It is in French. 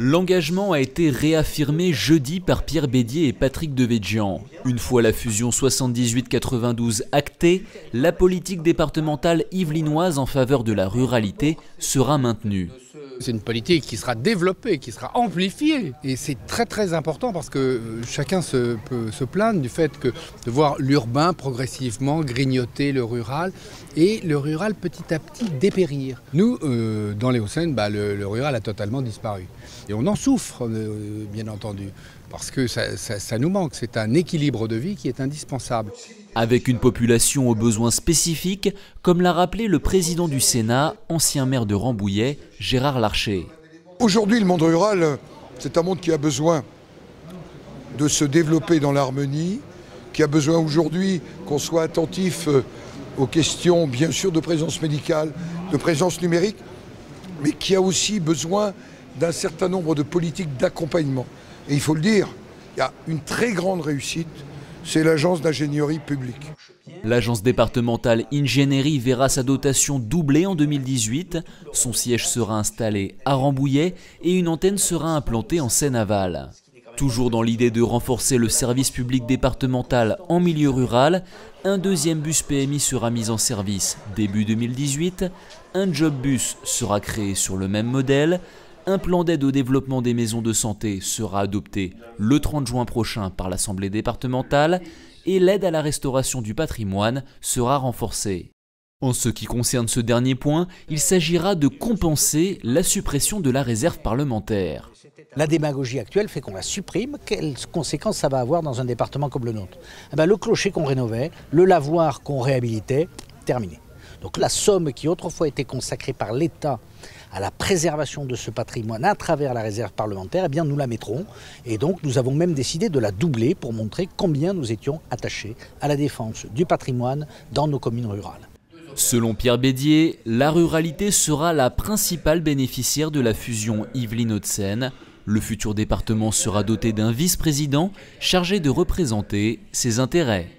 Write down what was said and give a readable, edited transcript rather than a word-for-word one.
L'engagement a été réaffirmé jeudi par Pierre Bédier et Patrick Devedjian. Une fois la fusion 78-92 actée, la politique départementale yvelinoise en faveur de la ruralité sera maintenue. C'est une politique qui sera développée, qui sera amplifiée. Et c'est très important parce que chacun peut se plaindre du fait de voir l'urbain progressivement grignoter le rural et le rural petit à petit dépérir. Nous, dans les Hauts-de-Seine, le rural a totalement disparu. Et on en souffre, bien entendu, parce que ça nous manque. C'est un équilibre de vie qui est indispensable. Avec une population aux besoins spécifiques, comme l'a rappelé le président du Sénat, ancien maire de Rambouillet, Gérard Larcher. Aujourd'hui, le monde rural, c'est un monde qui a besoin de se développer dans l'harmonie, qui a besoin aujourd'hui qu'on soit attentif aux questions, bien sûr, de présence médicale, de présence numérique, mais qui a aussi besoin d'un certain nombre de politiques d'accompagnement. Et il faut le dire, il y a une très grande réussite, c'est l'agence d'ingénierie publique. L'agence départementale Ingénierie verra sa dotation doubler en 2018. Son siège sera installé à Rambouillet et une antenne sera implantée en Seine-Aval. Toujours dans l'idée de renforcer le service public départemental en milieu rural, un deuxième bus PMI sera mis en service début 2018. Un job bus sera créé sur le même modèle. Un plan d'aide au développement des maisons de santé sera adopté le 30 juin prochain par l'Assemblée départementale et l'aide à la restauration du patrimoine sera renforcée. En ce qui concerne ce dernier point, il s'agira de compenser la suppression de la réserve parlementaire. La démagogie actuelle fait qu'on la supprime. Quelles conséquences ça va avoir dans un département comme le nôtre? Le clocher qu'on rénovait, le lavoir qu'on réhabilitait, terminé. Donc la somme qui autrefois était consacrée par l'État à la préservation de ce patrimoine à travers la réserve parlementaire, eh bien nous la mettrons. Et donc nous avons même décidé de la doubler pour montrer combien nous étions attachés à la défense du patrimoine dans nos communes rurales. Selon Pierre Bédier, la ruralité sera la principale bénéficiaire de la fusion Yvelines-Hauts-de-Seine. Le futur département sera doté d'un vice-président chargé de représenter ses intérêts.